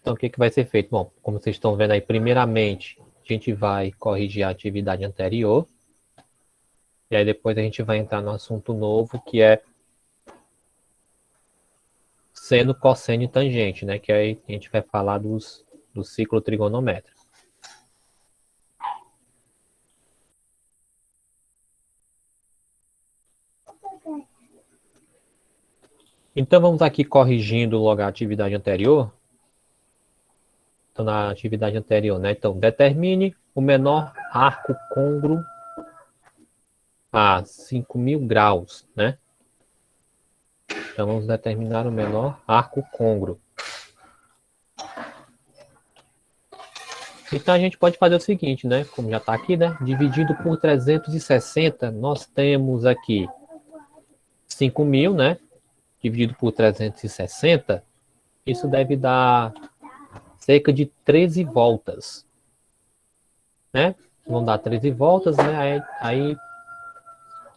Então, o que vai ser feito? Bom, como vocês estão vendo aí, primeiramente, a gente vai corrigir a atividade anterior. E aí depois a gente vai entrar no assunto novo, que é seno, cosseno e tangente, né? Que aí a gente vai falar do ciclo trigonométrico. Então, vamos aqui corrigindo logo a atividade anterior. Então, na atividade anterior, né? Então, determine o menor arco côngruo a 5.000 graus, né? Então, vamos determinar o menor arco côngruo. Então, a gente pode fazer o seguinte, né? Como já está aqui, né? Dividido por 360, nós temos aqui 5.000, né? Dividido por 360, isso deve dar cerca de 13 voltas, né? Vão dar 13 voltas, né?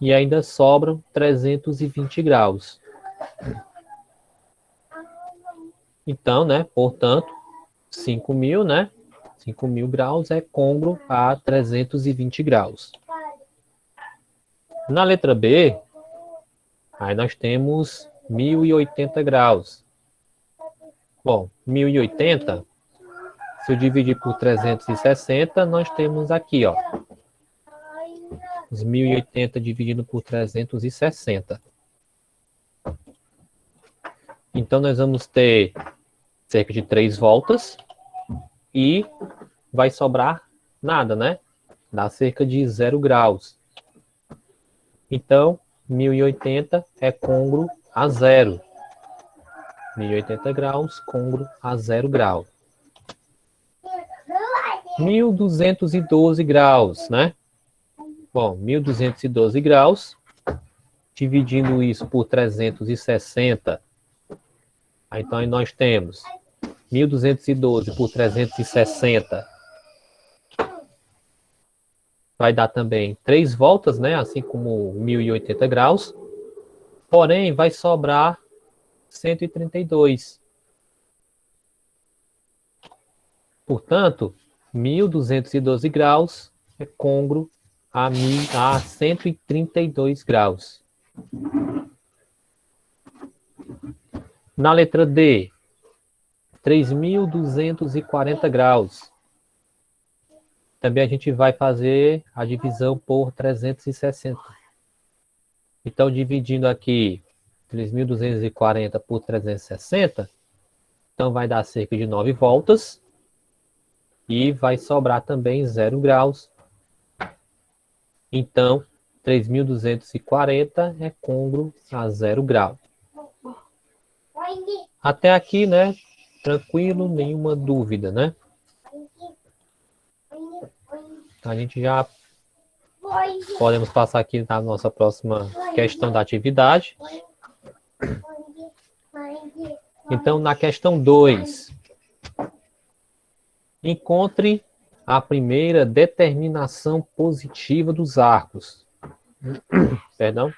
E ainda sobram 320 graus. Então, né? Portanto, 5.000, né? 5.000 graus é côngruo a 320 graus. Na letra B, aí nós temos 1.080 graus. Bom, 1.080, se eu dividir por 360, nós temos aqui, ó, os 1.080 dividido por 360. Então, nós vamos ter cerca de 3 voltas e vai sobrar nada, né? Dá cerca de 0 graus. Então, 1.080 é côngruo a 0. 1.080 graus, côngruo a 0 grau. 1.212 graus, né? Bom, 1.212 graus, dividindo isso por 360. Então, aí nós temos 1.212 por 360. Vai dar também 3 voltas, né? Assim como 1.080 graus. Porém, vai sobrar 132. Portanto, 1.212 graus é côngruo a 132 graus. Na letra D, 3.240 graus. Também a gente vai fazer a divisão por 360. Então, dividindo aqui 3.240 por 360, então vai dar cerca de 9 voltas. E vai sobrar também 0 graus. Então, 3.240 é côngruo a 0 grau. Até aqui, né? Tranquilo, nenhuma dúvida, né? A gente já podemos passar aqui na nossa próxima questão da atividade. Então, na questão 2, encontre a primeira determinação positiva dos arcos. Perdão.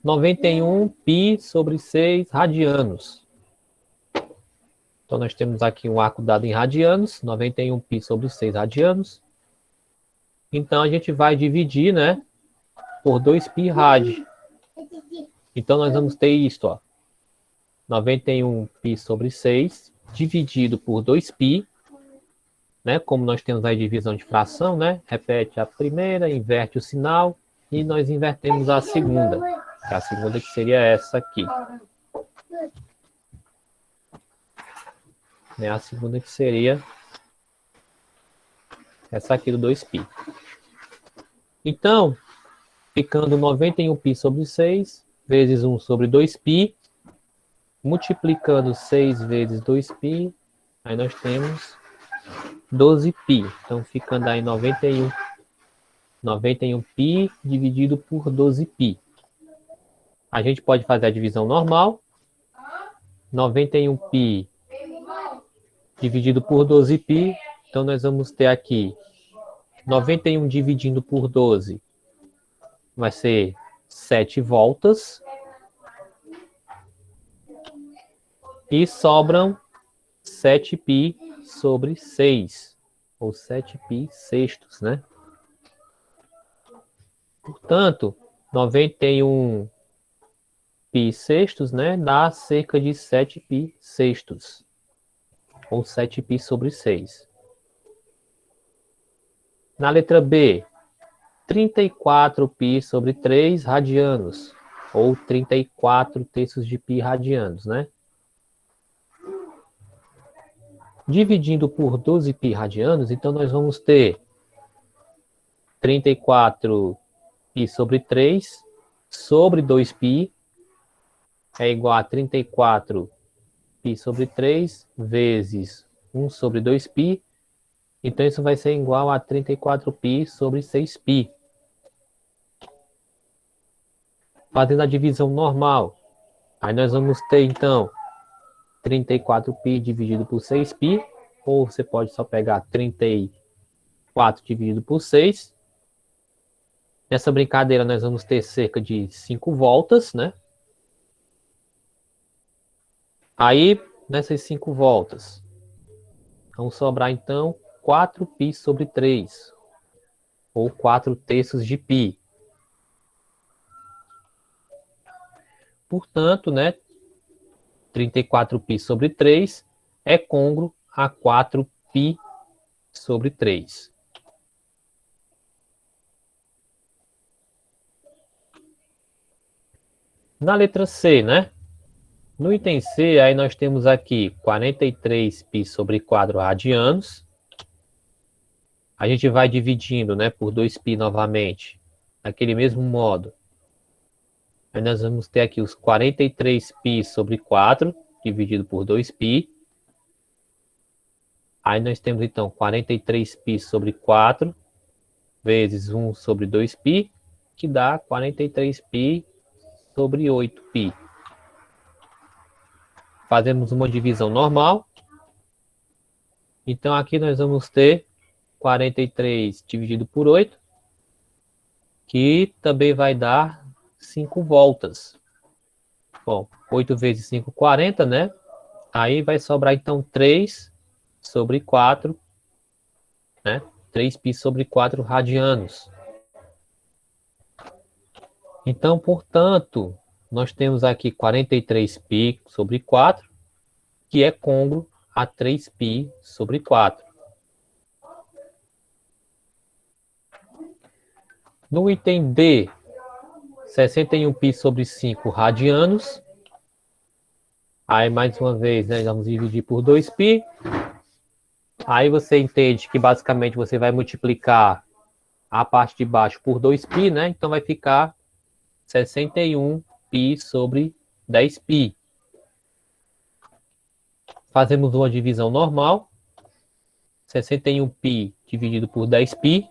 91 π sobre 6 radianos. Então, nós temos aqui um arco dado em radianos, 91 π sobre 6 radianos. Então, a gente vai dividir, né, por 2 π rad. Então, nós vamos ter isto, ó, 91 π sobre 6, dividido por 2 π, né, como nós temos a divisão de fração, né, repete a primeira, inverte o sinal, e nós invertemos a segunda, que a segunda que seria essa aqui. Né, a segunda que seria essa aqui do 2 π. Então, ficando 91 π sobre 6, vezes 1 sobre 2 π, multiplicando 6 vezes 2 π, aí nós temos 12 π. Então, ficando aí 91 π dividido por 12 π. A gente pode fazer a divisão normal. 91 π dividido por 12 π. Então, nós vamos ter aqui 91 dividindo por 12 vai ser 7 voltas. E sobram 7π sobre 6, ou 7π sextos, né? Portanto, 91π sextos, né, dá cerca de 7π sextos, ou 7π sobre 6. Na letra B, 34π sobre 3 radianos, ou 34 terços de π radianos, né? Dividindo por 12π radianos, então nós vamos ter 34π sobre 3 sobre 2π é igual a 34π sobre 3 vezes 1 sobre 2π. Então isso vai ser igual a 34π sobre 6π. Fazendo a divisão normal, aí nós vamos ter então 34π dividido por 6π, ou você pode só pegar 34 dividido por 6. Nessa brincadeira nós vamos ter cerca de 5 voltas, né? Aí, nessas 5 voltas, vão sobrar então 4π sobre 3, ou 4 terços de π. Portanto, né, 34π sobre 3 é congruo a 4π sobre 3. Na letra C, né? No item C, aí nós temos aqui 43π sobre 4 radianos. A gente vai dividindo, né, por 2π novamente, daquele mesmo modo. Aí nós vamos ter aqui os 43π sobre 4, dividido por 2π. Aí nós temos então 43π sobre 4, vezes 1 sobre 2π, que dá 43π sobre 8π. Fazemos uma divisão normal. Então aqui nós vamos ter 43 dividido por 8, que também vai dar 5 voltas. Bom, 8 vezes 5, 40, né? Aí vai sobrar então 3 sobre 4, né? 3π sobre 4 radianos. Então, portanto, nós temos aqui 43π sobre 4, que é congruo a 3π sobre 4. No item D, 61π sobre 5 radianos. Aí, mais uma vez, né, vamos dividir por 2π. Aí você entende que basicamente você vai multiplicar a parte de baixo por 2π, né? Então vai ficar 61π sobre 10π. Fazemos uma divisão normal. 61π dividido por 10π,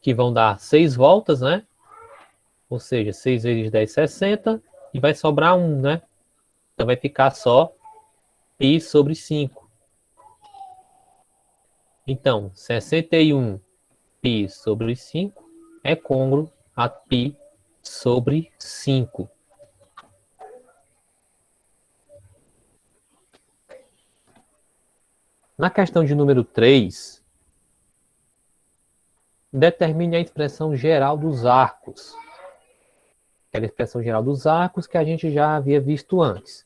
que vão dar 6 voltas, né? Ou seja, 6 vezes 10, 60. E vai sobrar 1, né? Então vai ficar só π sobre 5. Então, 61π sobre 5 é congruo a π sobre 5. Na questão de número 3, determine a expressão geral dos arcos. Aquela expressão geral dos arcos que a gente já havia visto antes.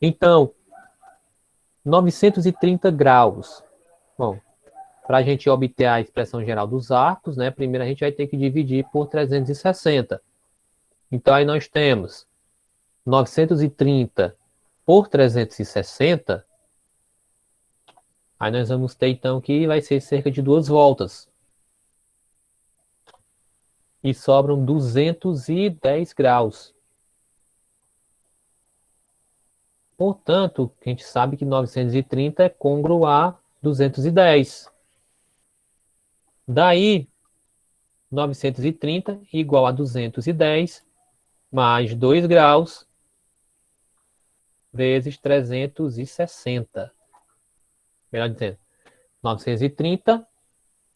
Então, 930 graus. Bom, para a gente obter a expressão geral dos arcos, né, primeiro a gente vai ter que dividir por 360. Então, aí nós temos 930 por 360. Aí nós vamos ter, então, que vai ser cerca de 2 voltas. E sobram 210 graus. Portanto, a gente sabe que 930 é congruo a 210. Daí, 930 igual a 210 mais 2 graus vezes 360. Melhor dizendo, 930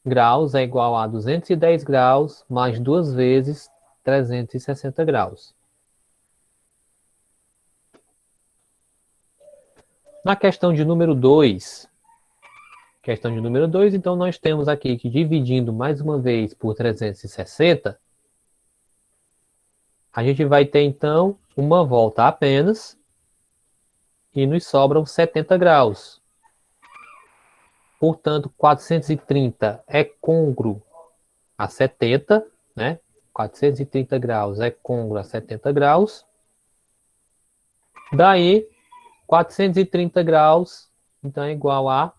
graus é igual a 210 graus mais 2 vezes 360 graus. Na questão de número 2, então nós temos aqui que dividindo mais uma vez por 360, a gente vai ter então uma volta apenas e nos sobram 70 graus. Portanto, 430 é côngruo a 70, né? 430 graus é côngruo a 70 graus. Daí, 430 graus, então é igual a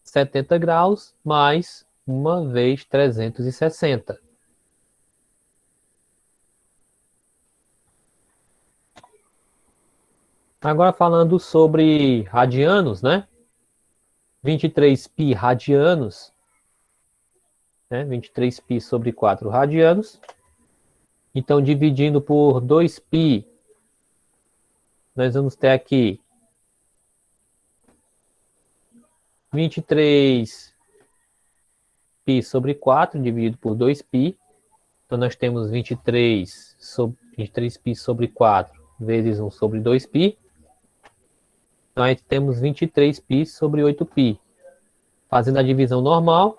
70 graus mais 1 vezes 360. Agora falando sobre radianos, né? 23π radianos, né? 23π sobre 4 radianos. Então, dividindo por 2π, nós vamos ter aqui 23π sobre 4 dividido por 2π. Então, nós temos 23π sobre 4 vezes 1 sobre 2π. Então, aí temos 23π sobre 8π. Fazendo a divisão normal,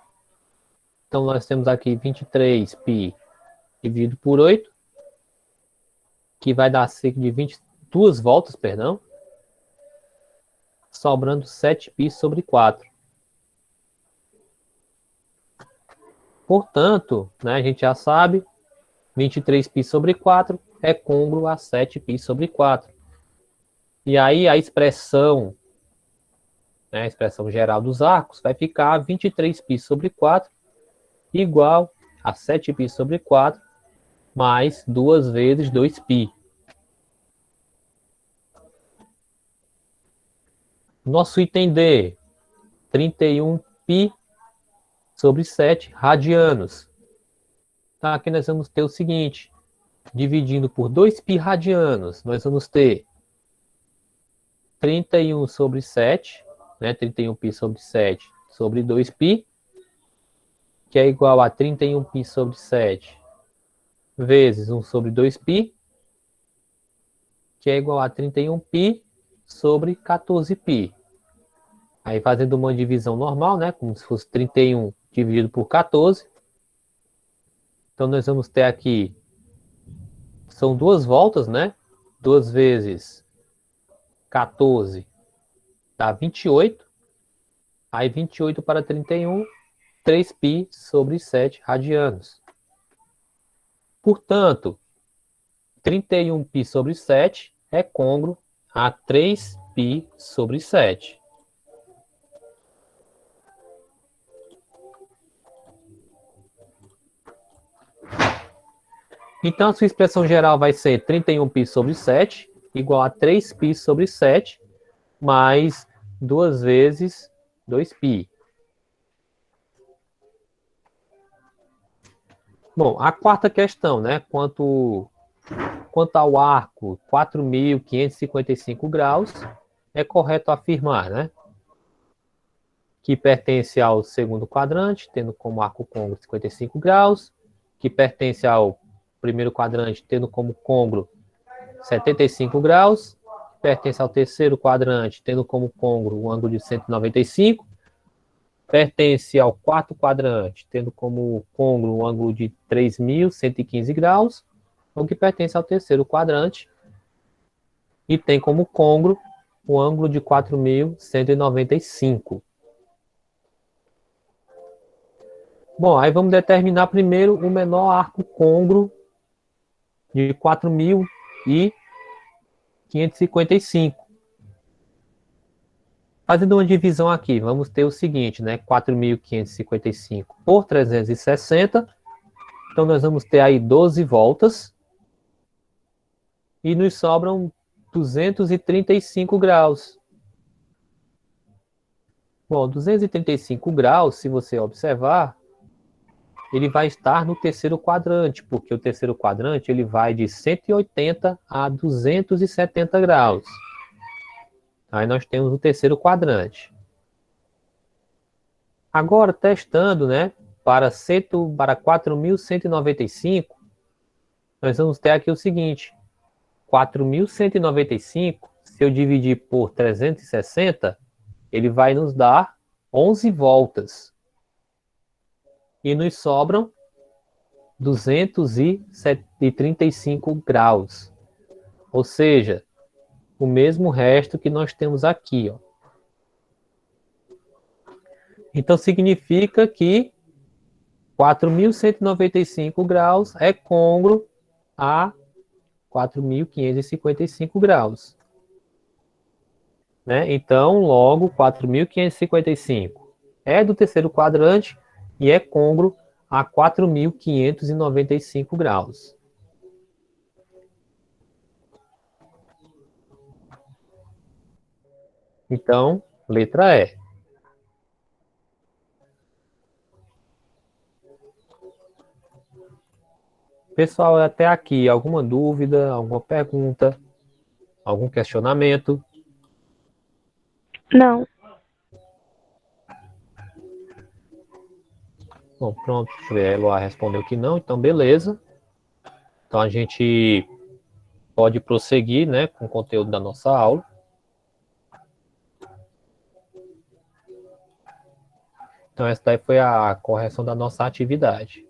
então nós temos aqui 23π dividido por 8, que vai dar cerca de 22 voltas, perdão, sobrando 7π sobre 4. Portanto, né, a gente já sabe, 23π sobre 4 é côngruo a 7π sobre 4. E aí a expressão, né, a expressão geral dos arcos vai ficar 23π sobre 4 igual a 7π sobre 4 mais 2 vezes 2π. Nosso item D, 31π sobre 7 radianos. Tá, aqui nós vamos ter o seguinte, dividindo por 2π radianos, nós vamos ter 31 sobre 7, né, 31π sobre 7 sobre 2π, que é igual a 31π sobre 7 vezes 1 sobre 2π, que é igual a 31π sobre 14π. Aí fazendo uma divisão normal, né, como se fosse 31 dividido por 14. Então nós vamos ter aqui, são duas voltas, né, 2 vezes 14 dá 28. Aí 28 para 31, 3π sobre 7 radianos. Portanto, 31π sobre 7 é côngruo a 3π sobre 7. Então, a sua expressão geral vai ser 31π sobre 7 igual a 3π sobre 7 mais 2 vezes 2π. Bom, a quarta questão, né? Quanto ao arco 4.555 graus, é correto afirmar, né, que pertence ao segundo quadrante, tendo como arco côngruo 55 graus, que pertence ao primeiro quadrante, tendo como côngruo 75 graus, pertence ao terceiro quadrante, tendo como côngruo um ângulo de 195, pertence ao quarto quadrante, tendo como côngruo um ângulo de 3.115 graus, ou que pertence ao terceiro quadrante e tem como côngruo o ângulo de 4.195. Bom, aí vamos determinar primeiro o menor arco côngruo de 4.555. Fazendo uma divisão aqui, vamos ter o seguinte, né? 4.555 por 360. Então, nós vamos ter aí 12 voltas. E nos sobram 235 graus. Bom, 235 graus, se você observar, ele vai estar no terceiro quadrante, porque o terceiro quadrante ele vai de 180 a 270 graus. Aí nós temos o terceiro quadrante. Agora, testando, né, para 4.195, nós vamos ter aqui o seguinte. 4.195 se eu dividir por 360, ele vai nos dar 11 voltas. E nos sobram 235 graus. Ou seja, o mesmo resto que nós temos aqui, ó. Então significa que 4.195 graus é côngruo a 4.555 graus. Né? Então, logo, 4.555 é do terceiro quadrante e é côngruo a 4.595 graus. Então, letra E. Pessoal, até aqui, alguma dúvida, alguma pergunta, algum questionamento? Não. Bom, pronto, deixa eu ver, a Eloá respondeu que não, então beleza. Então a gente pode prosseguir, né, com o conteúdo da nossa aula. Então essa daí foi a correção da nossa atividade.